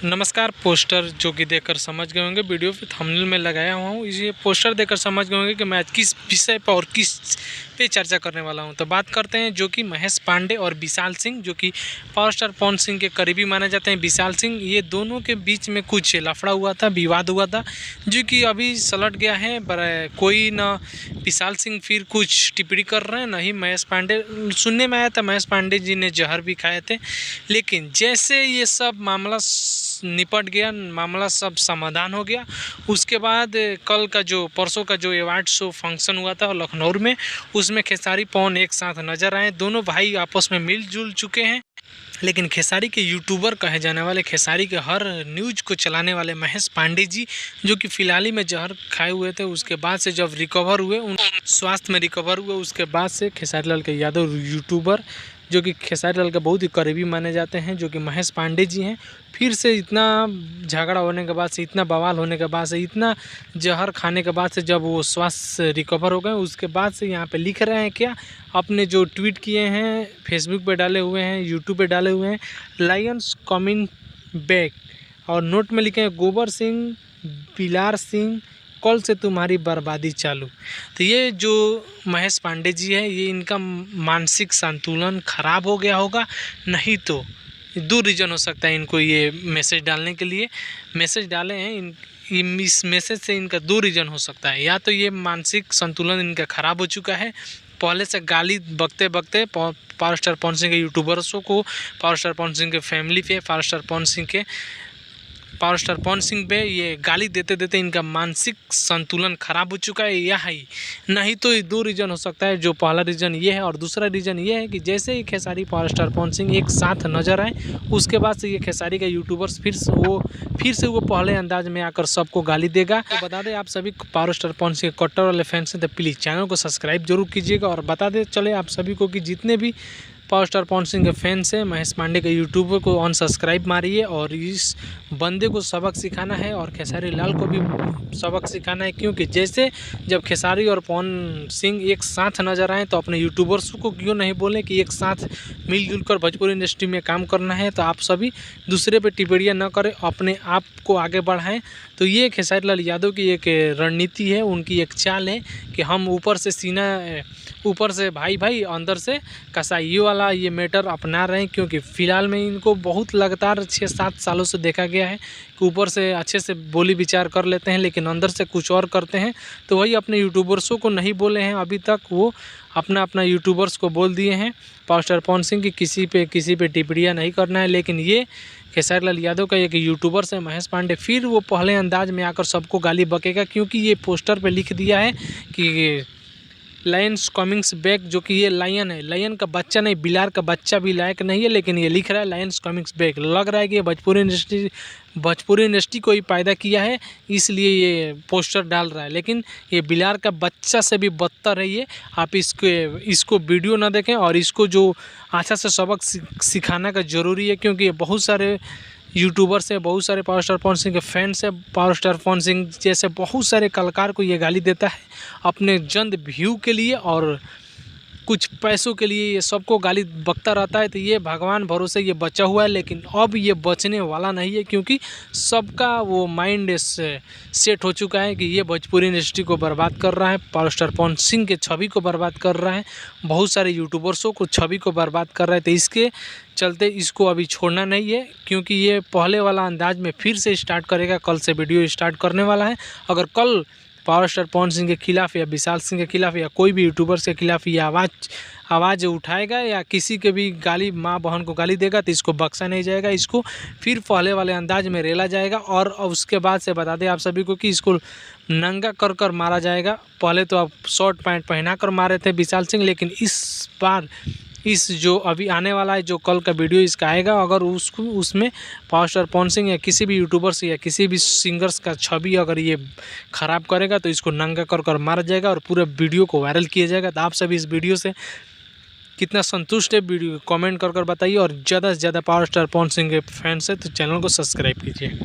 नमस्कार। पोस्टर जो कि देखकर समझ गए होंगे, वीडियो पे थंबनेल में लगाया हुआ हूँ। ये पोस्टर देखकर समझ गए होंगे कि मैं आज किस विषय पर और किस पे चर्चा करने वाला हूँ। तो बात करते हैं जो कि महेश पांडे और विशाल सिंह, जो कि पावर स्टार पवन सिंह के करीबी माने जाते हैं। विशाल सिंह, ये दोनों के बीच में कुछ लफड़ा हुआ था, विवाद हुआ था, जो कि अभी सलट गया है। पर कोई ना विशाल सिंह फिर कुछ टिप्पणी कर रहे हैं, ना ही महेश पांडे। सुनने में आया था महेश पांडे जी ने जहर भी खाए थे, लेकिन जैसे ये सब मामला निपट गया, मामला सब समाधान हो गया, उसके बाद कल का जो परसों का जो अवार्ड शो फंक्शन हुआ था लखनऊ में, उसमें खेसारी पवन एक साथ नजर आए। दोनों भाई आपस में मिलजुल चुके हैं। लेकिन खेसारी के यूट्यूबर कहे जाने वाले, खेसारी के हर न्यूज़ को चलाने वाले महेश पांडे जी, जो कि फिलहाल ही में जहर खाए हुए थे, उसके बाद से जब रिकवर हुए, उन स्वास्थ्य में रिकवर हुए, उसके बाद से खेसारी लाल के यादव यूट्यूबर, जो कि खेसारी लाल के बहुत ही करीबी माने जाते हैं, जो कि महेश पांडे जी हैं, फिर से इतना झगड़ा होने के बाद से, इतना बवाल होने के बाद से, इतना जहर खाने के बाद से जब वो स्वास्थ्य रिकवर हो गए, उसके बाद से यहाँ पे लिख रहे हैं क्या, अपने जो ट्वीट किए हैं, फेसबुक पे डाले हुए हैं, यूट्यूब पे डाले हुए हैं, लायंस कमिंग बैक, और नोट में लिखे हैं गोबर सिंह, बिलार सिंह, कल से तुम्हारी बर्बादी चालू। तो ये जो महेश पांडे जी है, ये इनका मानसिक संतुलन खराब हो गया होगा, नहीं तो दो रीज़न हो सकता है इनको ये मैसेज डालने के लिए मैसेज डाले हैं। इस मैसेज से इनका दो रीज़न हो सकता है, या तो ये मानसिक संतुलन इनका ख़राब हो चुका है, पहले से गाली बकते बकते पावर स्टार पवन सिंह के यूट्यूबर्सों को, पावर स्टार पवन सिंह के फैमिली पे, पावर स्टार पवन सिंह पे ये गाली देते देते इनका मानसिक संतुलन खराब हो चुका है। यह ही नहीं तो ये दो रीज़न हो सकता है। जो पहला रीज़न ये है, और दूसरा रीज़न ये है कि जैसे ही खेसारी पावर स्टार पवन सिंह एक साथ नजर आए, उसके बाद से ये खेसारी का यूट्यूबर्स फिर से वो पहले अंदाज में आकर सबको गाली देगा। तो बता दें आप सभी पावर स्टार पवन सिंह के कट्टर वाले फैंस हैं, तो प्लीज़ चैनल को सब्सक्राइब जरूर कीजिएगा। और बता दें चले आप सभी को कि जितने भी पावर स्टार पवन सिंह के फैंस हैं, महेश पांडे के यूट्यूबर को अनसब्सक्राइब मारिए, और इस बंदे को सबक सिखाना है और खेसारी लाल को भी सबक सिखाना है। क्योंकि जैसे जब खेसारी और पवन सिंह एक साथ नजर आए, तो अपने यूट्यूबर्स को क्यों नहीं बोलें कि एक साथ मिलजुल कर भोजपुरी इंडस्ट्री में काम करना है। तो आप सभी दूसरे पे टिप्पणियाँ न करें, अपने आप को आगे बढ़ाएं। तो ये खेसारी लाल यादव की एक रणनीति है, उनकी एक चाल है कि हम ऊपर से भाई भाई, अंदर से कसाई वाला ये मैटर अपना रहे हैं। क्योंकि फ़िलहाल में इनको बहुत लगातार 6-7 सालों से देखा गया है कि ऊपर से अच्छे से बोली विचार कर लेते हैं, लेकिन अंदर से कुछ और करते हैं। तो वही अपने यूट्यूबर्सों को नहीं बोले हैं अभी तक, वो अपना यूट्यूबर्स को बोल दिए हैं पावर स्टार पवन सिंह की किसी पे टिप्पणियाँ नहीं करना है। लेकिन ये खेसारी लाल यादव का एक यूट्यूबर से महेश पांडे, फिर वो पहले अंदाज में आकर सबको गाली बकेगा। क्योंकि ये पोस्टर पे लिख दिया है कि लायंस कमिंग्स बैक, जो कि ये लायन है, लायन का बच्चा नहीं, बिलार का बच्चा भी लायक नहीं है, लेकिन ये लिख रहा है लायंस कमिंग्स बैक। लग रहा है कि ये भोजपुरी इंडस्ट्री को ही पैदा किया है, इसलिए ये पोस्टर डाल रहा है। लेकिन ये बिलार का बच्चा से भी बदतर है ये। आप इसको वीडियो ना देखें, और इसको जो अच्छा से सबक सिखाना का ज़रूरी है। क्योंकि ये बहुत सारे यूट्यूबर्स है, बहुत सारे पावर स्टार पवन सिंह के फैंस है, पावर स्टार पवन सिंह जैसे बहुत सारे कलाकार को ये गाली देता है अपने चंद व्यू के लिए और कुछ पैसों के लिए। ये सबको गाली बकता रहता है। तो ये भगवान भरोसे ये बचा हुआ है, लेकिन अब ये बचने वाला नहीं है। क्योंकि सबका वो माइंड सेट हो चुका है कि ये भोजपुरी इंडस्ट्री को बर्बाद कर रहा है, पावर स्टार पवन सिंह के छवि को बर्बाद कर रहा है, बहुत सारे यूट्यूबर्सों को छवि को बर्बाद कर रहा है। तो इसके चलते इसको अभी छोड़ना नहीं है, क्योंकि ये पहले वाला अंदाज में फिर से स्टार्ट करेगा। कल से वीडियो स्टार्ट करने वाला है। अगर कल पावर स्टार पवन सिंह के खिलाफ़ या विशाल सिंह के खिलाफ़ या कोई भी यूट्यूबर्स के खिलाफ़ ये आवाज़ उठाएगा, या किसी के भी गाली, माँ बहन को गाली देगा, तो इसको बख्शा नहीं जाएगा। इसको फिर पहले वाले अंदाज में रेला जाएगा। और उसके बाद से बता दें आप सभी को कि इसको नंगा कर मारा जाएगा। पहले तो आप शॉर्ट पैंट पहना कर मारे थे विशाल सिंह, लेकिन इस बार इस जो अभी आने वाला है, जो कल का वीडियो इसका आएगा, अगर उसमें पावर स्टार पवन सिंह या किसी भी यूट्यूबर्स या किसी भी सिंगर्स का छवि अगर ये ख़राब करेगा, तो इसको नंगा कर मारा जाएगा और पूरे वीडियो को वायरल किया जाएगा। तो आप सभी इस वीडियो से कितना संतुष्ट है वीडियो कमेंट कर बताइए, और ज़्यादा से ज़्यादा पावर स्टार पवन सिंह के फैंस है तो चैनल को सब्सक्राइब कीजिए।